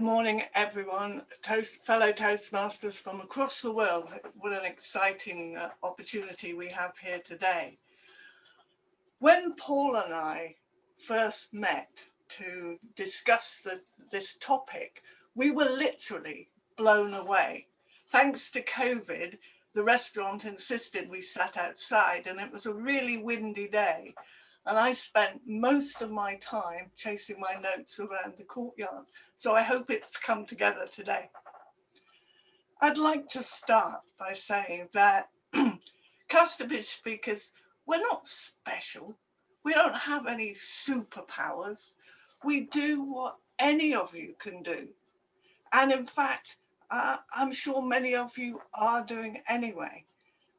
morning, everyone. Fellow Toastmasters from across the world. What an exciting opportunity we have here today. When Paul and I first met to discuss this topic, we were literally blown away. Thanks to COVID, the restaurant insisted we sat outside, and it was a really windy day. And I spent most of my time chasing my notes around the courtyard. So I hope it's come together today. I'd like to start by saying that Customary speakers, we're not special. We don't have any superpowers. We do what any of you can do. And in fact, I'm sure many of you are doing anyway.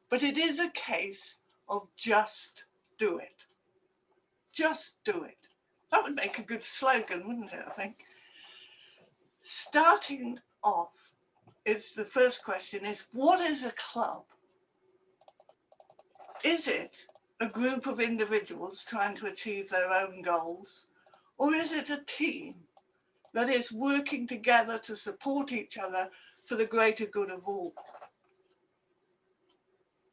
But it is a case of just do it. Just do it. That would make a good slogan, wouldn't it, I think? Starting off, the first question is, what is a club? Is it a group of individuals trying to achieve their own goals? Or is it a team that is working together to support each other for the greater good of all?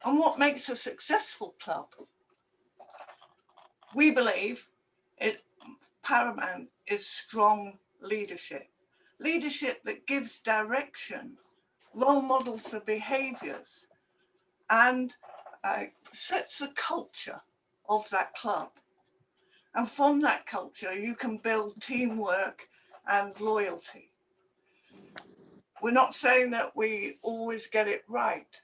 And what makes a successful club? We believe paramount is strong leadership. Leadership that gives direction, role models for behaviors, and sets the culture of that club. And from that culture, you can build teamwork and loyalty. We're not saying that we always get it right.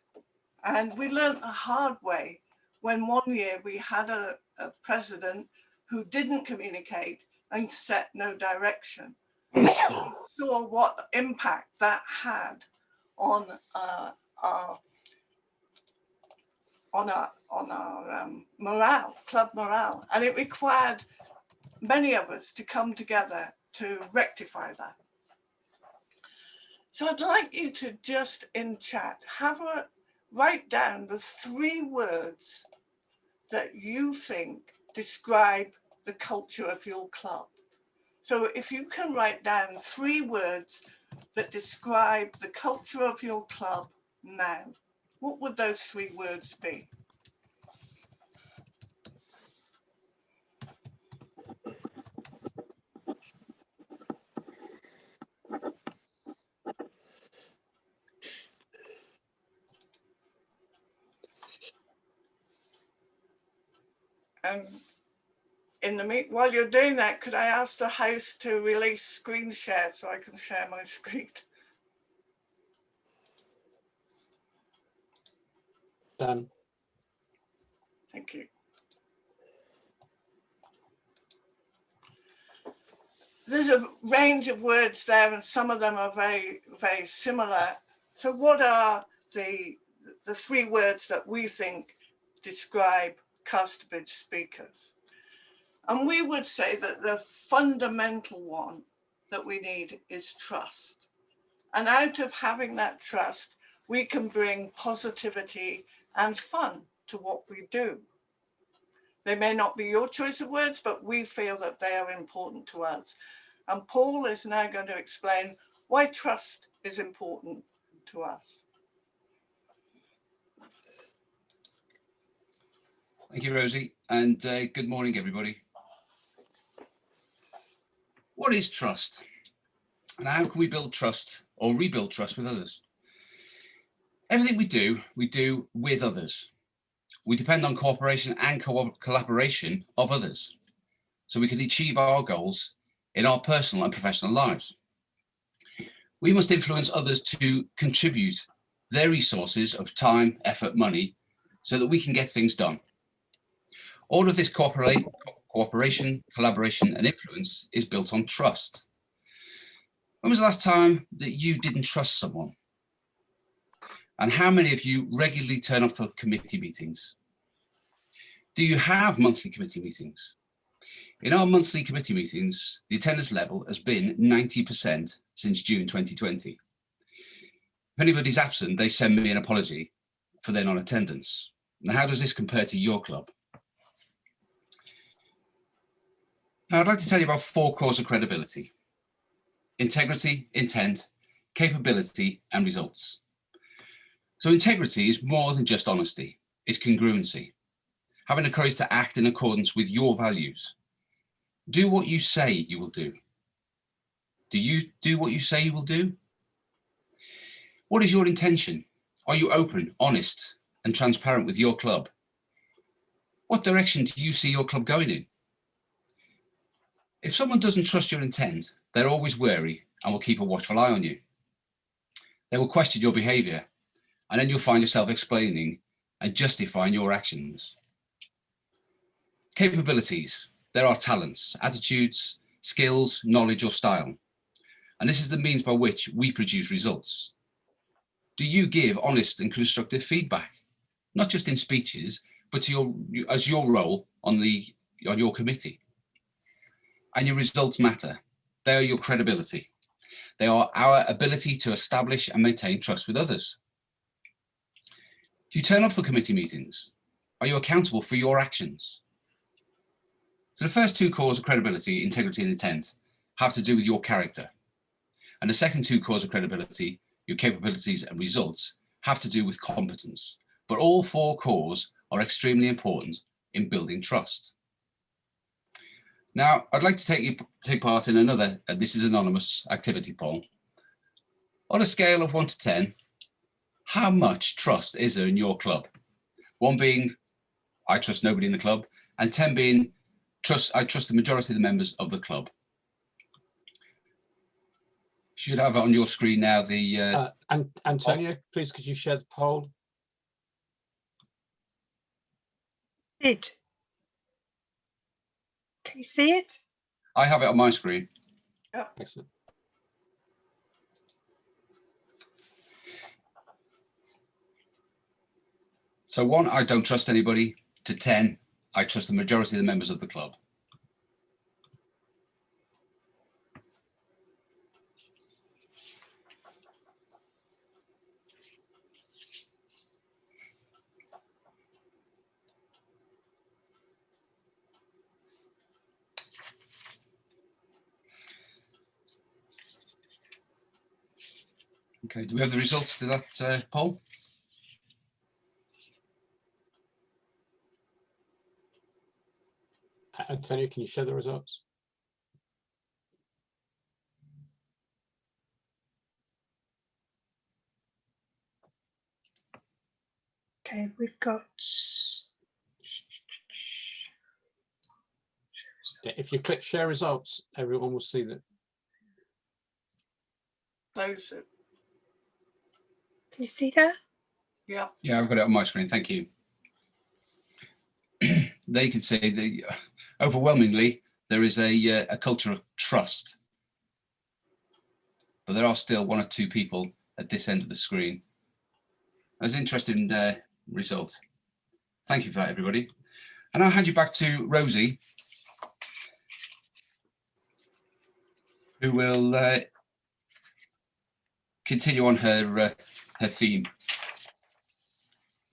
And we learned the hard way when one year we had a president who didn't communicate and set no direction. We saw what impact that had on our morale, club morale, and it required many of us to come together to rectify that. So I'd like you to just in chat write down the 3 words that you think describe the culture of your club. So if you can write down 3 words that describe the culture of your club now, what would those 3 words be? And while you're doing that, could I ask the host to release screen share so I can share my screen? Done. Thank you. There's a range of words there, and some of them are very, very similar. So what are the 3 words that we think describe Casterbridge speakers? And we would say that the fundamental one that we need is trust. And out of having that trust, we can bring positivity and fun to what we do. They may not be your choice of words, but we feel that they are important to us. And Paul is now going to explain why trust is important to us. Thank you, Rosie, and good morning, everybody. What is trust? And how can we build trust or rebuild trust with others? Everything we do with others. We depend on cooperation and collaboration of others, so we can achieve our goals in our personal and professional lives. We must influence others to contribute their resources of time, effort, money, so that we can get things done. All of this cooperation, collaboration, and influence is built on trust. When was the last time that you didn't trust someone? And how many of you regularly turn up for committee meetings? Do you have monthly committee meetings? In our monthly committee meetings, the attendance level has been 90% since June 2020. If anybody's absent, they send me an apology for their non-attendance. Now, how does this compare to your club? Now, I'd like to tell you about 4 cores of credibility. integrity, intent, capability, and results. So integrity is more than just honesty. It's congruency, having the courage to act in accordance with your values. Do what you say you will do. Do you do what you say you will do? What is your intention? Are you open, honest, and transparent with your club? What direction do you see your club going in? If someone doesn't trust your intent, they're always wary and will keep a watchful eye on you. They will question your behavior, and then you'll find yourself explaining and justifying your actions. Capabilities. There are talents, attitudes, skills, knowledge, or style. And this is the means by which we produce results. Do you give honest and constructive feedback? Not just in speeches, but to as your role on your committee. And your results matter. They are your credibility. They are our ability to establish and maintain trust with others. Do you turn up for committee meetings? Are you accountable for your actions? So the first two cores of credibility, integrity, and intent have to do with your character. And the second two cores of credibility, your capabilities and results, have to do with competence. But all four cores are extremely important in building trust. Now, I'd like to take part in another, this is anonymous, activity poll. On a scale of 1 to 10, how much trust is there in your club? 1 being, I trust nobody in the club, and 10 being, I trust the majority of the members of the club. Should have it on your screen now. The Antonio, please could you share the poll? Can you see it? I have it on my screen. Yeah. Excellent. So 1, I don't trust anybody, to 10, I trust the majority of the members of the club. Okay, do we have the results to that poll? Antonio, can you share the results? Okay, we've got. Yeah, if you click share results, everyone will see that. Close it. Can you see that? Yeah. Yeah, I've got it on my screen. Thank you. They can say that overwhelmingly there is a culture of trust, but there are still 1 or 2 people at this end of the screen. That's an interesting result. Thank you for that, everybody. And I'll hand you back to Rosie, who will continue on her theme.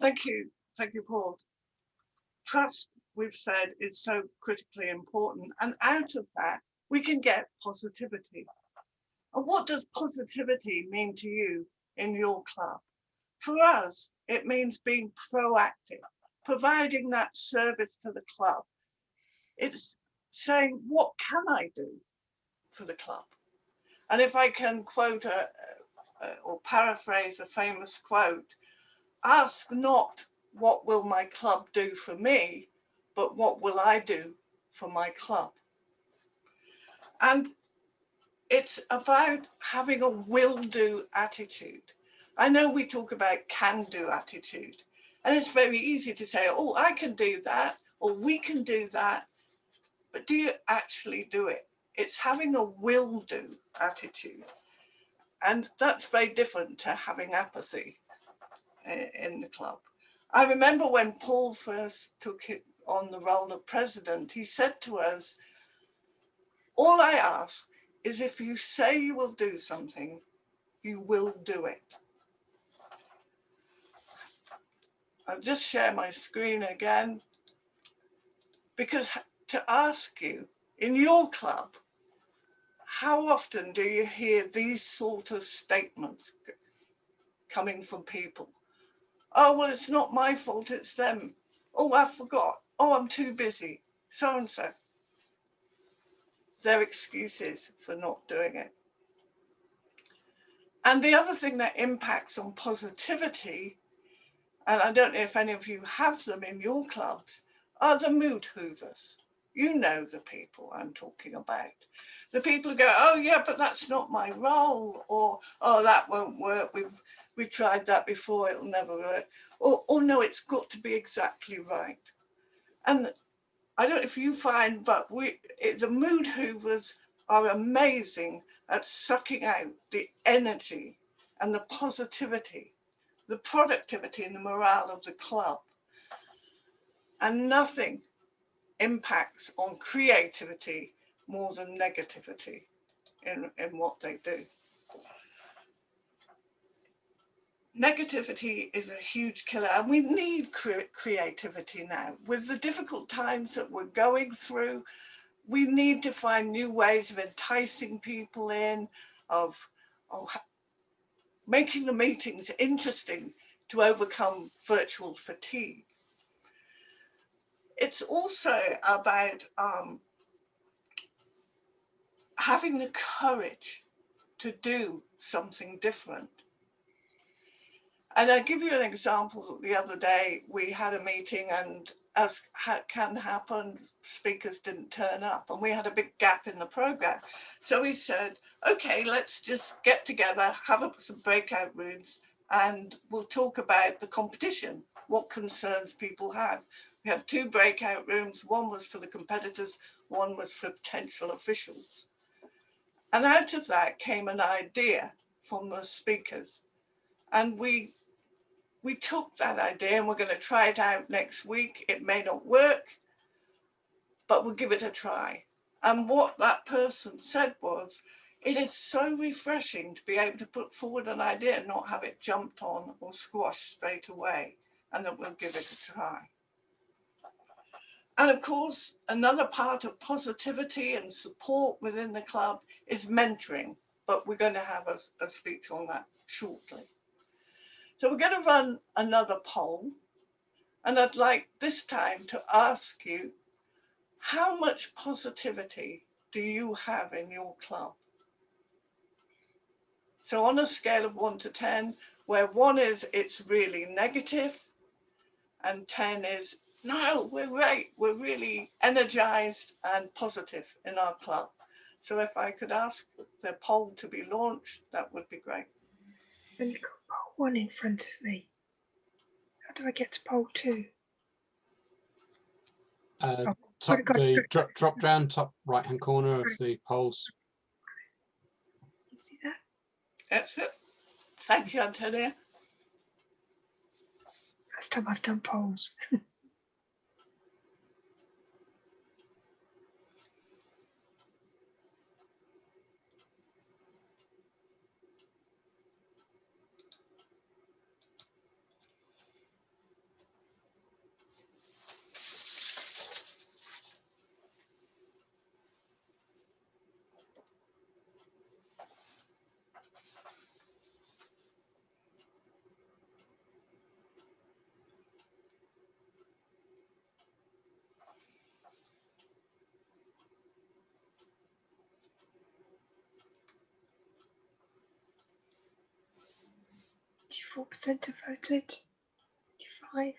Thank you, Paul. Trust, we've said, is so critically important, and out of that we can get positivity. And what does positivity mean to you in your club? For us, it means being proactive, providing that service to the club. It's saying, what can I do for the club? And if I can quote or paraphrase a famous quote, ask not what will my club do for me, but what will I do for my club? And it's about having a will-do attitude. I know we talk about can-do attitude, and it's very easy to say, oh, I can do that, or we can do that, but do you actually do it? It's having a will-do attitude, and that's very different to having apathy in the club. I remember when Paul first took it on the role of president, he said to us, all I ask is if you say you will do something, you will do it. I'll just share my screen again, because to ask you in your club, how often do you hear these sort of statements coming from people? Oh, well, it's not my fault, it's them. Oh, I forgot. Oh, I'm too busy. So and so. Their excuses for not doing it. And the other thing that impacts on positivity, and I don't know if any of you have them in your clubs, are the mood hoovers. You know the people I'm talking about. The people who go, oh yeah, but that's not my role, or oh, that won't work. We've tried that before, it'll never work. Or no, it's got to be exactly right. And I don't know if you find, but the mood hoovers are amazing at sucking out the energy and the positivity, the productivity and the morale of the club. And nothing impacts on creativity more than negativity in what they do. Negativity is a huge killer, and we need creativity now. With the difficult times that we're going through, we need to find new ways of enticing people in, of making the meetings interesting to overcome virtual fatigue. It's also about having the courage to do something different. And I'll give you an example. The other day we had a meeting, and as can happen, speakers didn't turn up, and we had a big gap in the program. So we said, okay, let's just get together, have some breakout rooms, and we'll talk about the competition, what concerns people have. We had 2 breakout rooms. One was for the competitors, one was for potential officials. And out of that came an idea from the speakers. And we took that idea, and we're going to try it out next week. It may not work, but we'll give it a try. And what that person said was, it is so refreshing to be able to put forward an idea and not have it jumped on or squashed straight away, and that we'll give it a try. And of course, another part of positivity and support within the club is mentoring, but we're going to have a speech on that shortly. So we're going to run another poll, and I'd like this time to ask you, how much positivity do you have in your club? So on a scale of 1 to 10, where 1 is it's really negative, and 10 is, no, we're great, we're really energized and positive in our club. So if I could ask the poll to be launched, that would be great. I've only got poll 1 in front of me. How do I get to poll 2? Drop down, top right-hand corner of the polls. You see that? That's it. Thank you, Antonia. First time I've done polls. %4% have voted. 55.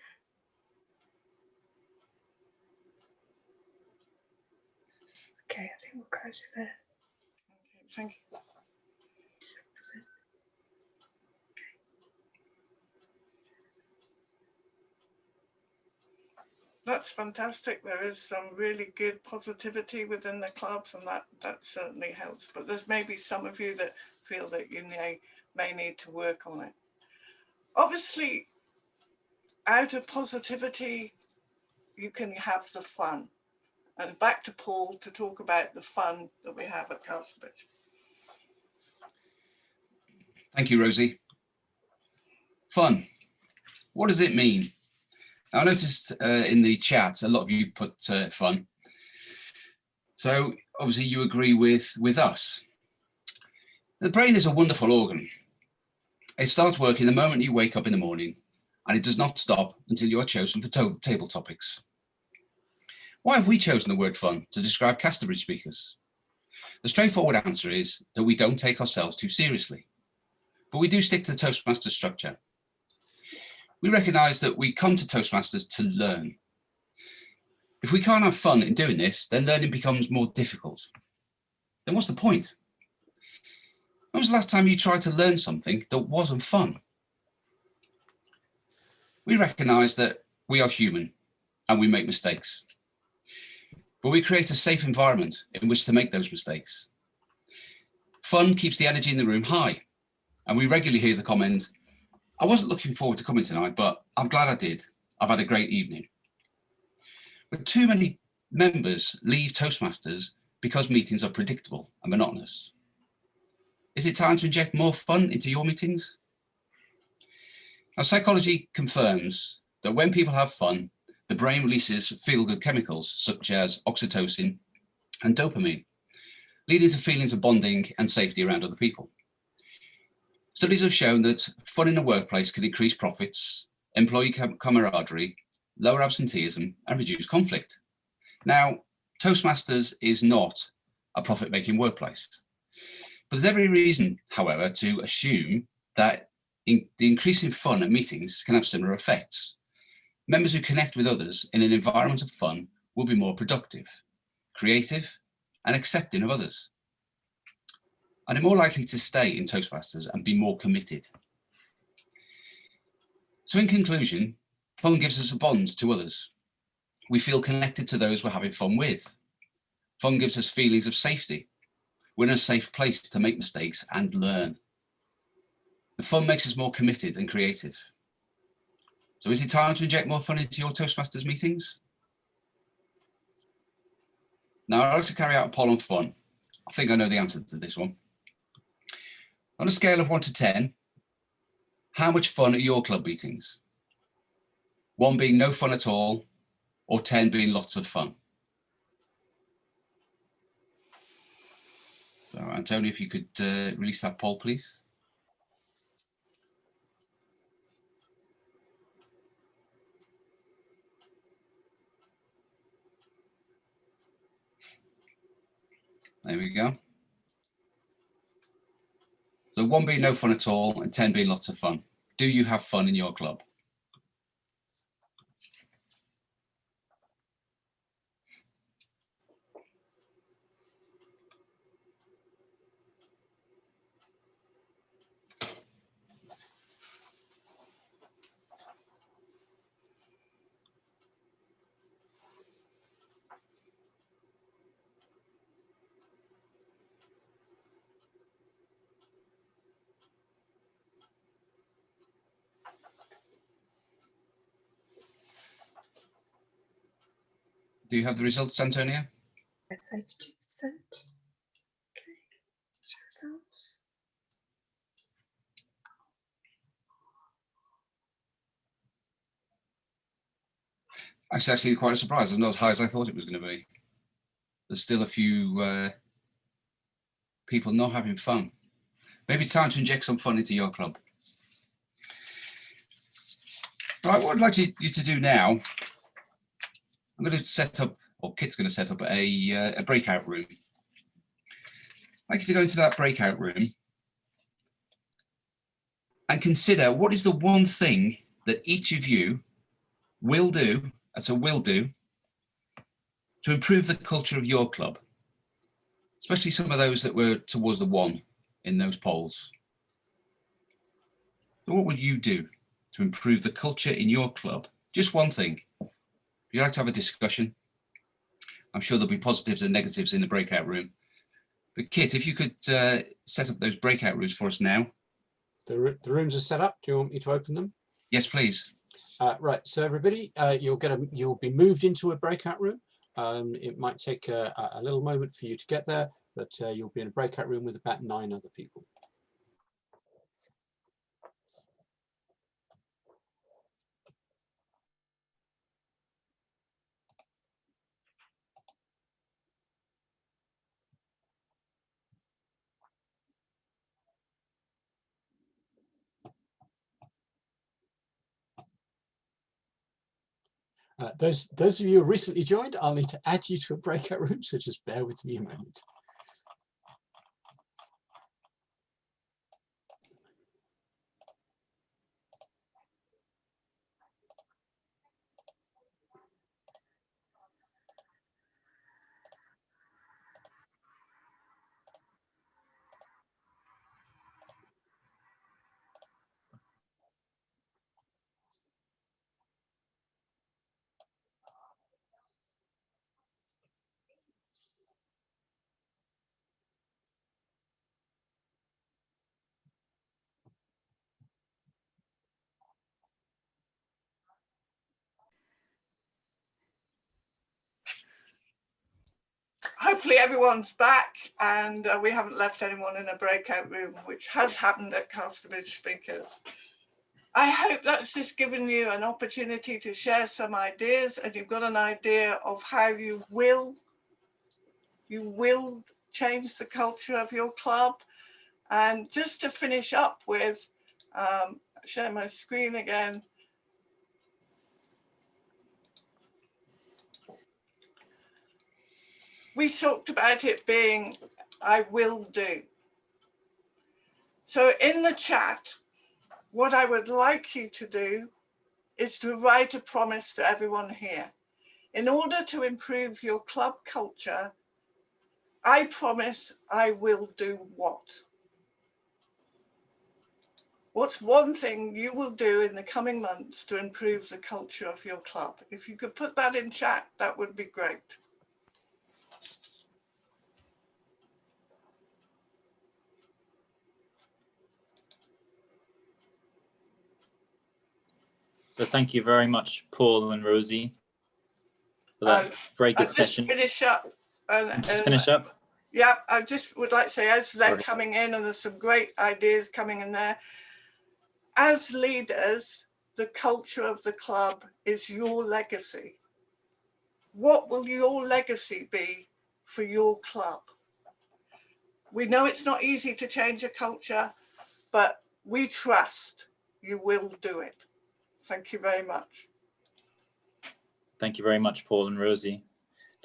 Okay, I think we'll close it there. Thank you. 7%. That's fantastic. There is some really good positivity within the clubs, and that certainly helps. But there's maybe some of you that feel that you may need to work on it. Obviously, out of positivity, you can have the fun. And back to Paul to talk about the fun that we have at Castlebridge. Thank you, Rosie. Fun. What does it mean? I noticed in the chat, a lot of you put fun. So obviously you agree with us. The brain is a wonderful organ. It starts working the moment you wake up in the morning, and it does not stop until you are chosen for table topics. Why have we chosen the word fun to describe Casterbridge speakers? The straightforward answer is that we don't take ourselves too seriously, but we do stick to the Toastmasters structure. We recognise that we come to Toastmasters to learn. If we can't have fun in doing this, then learning becomes more difficult. Then what's the point? When was the last time you tried to learn something that wasn't fun? We recognise that we are human and we make mistakes, but we create a safe environment in which to make those mistakes. Fun keeps the energy in the room high, and we regularly hear the comment, "I wasn't looking forward to coming tonight, but I'm glad I did. I've had a great evening." But too many members leave Toastmasters because meetings are predictable and monotonous. Is it time to inject more fun into your meetings? Now, psychology confirms that when people have fun, the brain releases feel-good chemicals such as oxytocin and dopamine, leading to feelings of bonding and safety around other people. Studies have shown that fun in the workplace can increase profits, employee camaraderie, lower absenteeism, and reduce conflict. Now, Toastmasters is not a profit-making workplace. But there's every reason, however, to assume that the increasing fun at meetings can have similar effects. Members who connect with others in an environment of fun will be more productive, creative, and accepting of others. And they're more likely to stay in Toastmasters and be more committed. So in conclusion, fun gives us a bond to others. We feel connected to those we're having fun with. Fun gives us feelings of safety. We're in a safe place to make mistakes and learn. The fun makes us more committed and creative. So is it time to inject more fun into your Toastmasters meetings? Now, I'd like to carry out a poll on fun. I think I know the answer to this one. On a scale of 1 to 10, how much fun are your club meetings? 1 being no fun at all, or 10 being lots of fun? So, Antonio, if you could release that poll, please. There we go. So 1 being no fun at all and 10 being lots of fun. Do you have fun in your club? Do you have the results, Antonio? That's 82%. Okay, show results. Actually quite a surprise. It's not as high as I thought it was going to be. There's still a few people not having fun. Maybe it's time to inject some fun into your club. Right, what I'd like you to do now, I'm going to set up, or Kit's going to set up a breakout room. I'd like you to go into that breakout room and consider what is the one thing that each of you will do, that's a will do, to improve the culture of your club, especially some of those that were towards the 1 in those polls. So what would you do to improve the culture in your club? Just one thing. If you'd like to have a discussion, I'm sure there'll be positives and negatives in the breakout room. But Kit, if you could set up those breakout rooms for us now. The rooms are set up. Do you want me to open them? Yes, please. Right, so everybody, you'll be moved into a breakout room. It might take a little moment for you to get there, but you'll be in a breakout room with about 9 other people. Those of you who recently joined, I'll need to add you to a breakout room, so just bear with me a moment. Hopefully everyone's back and we haven't left anyone in a breakout room, which has happened at Casterbridge Speakers. I hope that's just given you an opportunity to share some ideas, and you've got an idea of how you will change the culture of your club. And just to finish up with, share my screen again. We talked about it being, I will do. So in the chat, what I would like you to do is to write a promise to everyone here. In order to improve your club culture, I promise I will do what? What's one thing you will do in the coming months to improve the culture of your club? If you could put that in chat, that would be great. So thank you very much, Paul and Rosie, for that very good session. Finish up. Just finish up. Yeah, I just would like to say, as they're coming in, and there's some great ideas coming in there, as leaders, the culture of the club is your legacy. What will your legacy be for your club? We know it's not easy to change a culture, but we trust you will do it. Thank you very much. Thank you very much, Paul and Rosie.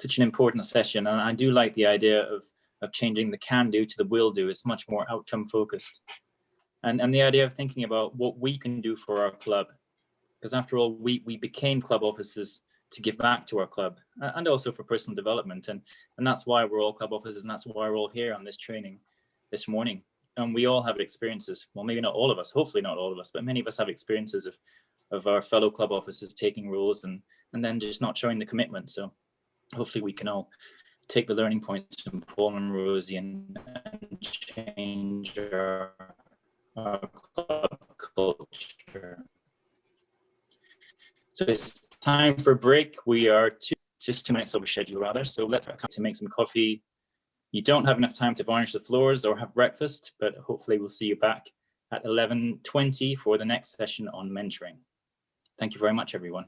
Such an important session, and I do like the idea of changing the can do to the will do. It's much more outcome focused. And the idea of thinking about what we can do for our club, because after all, we became club officers to give back to our club, and also for personal development. And that's why we're all club officers, and that's why we're all here on this training this morning. And we all have experiences, well, maybe not all of us, hopefully not all of us, but many of us have experiences of our fellow club officers taking roles and then just not showing the commitment. So hopefully we can all take the learning points from Paul and Rosie and change our club culture. So it's time for a break. We are just 2 minutes over schedule rather. So let's come to make some coffee. You don't have enough time to varnish the floors or have breakfast, but hopefully we'll see you back at 11:20 for the next session on mentoring. Thank you very much, everyone.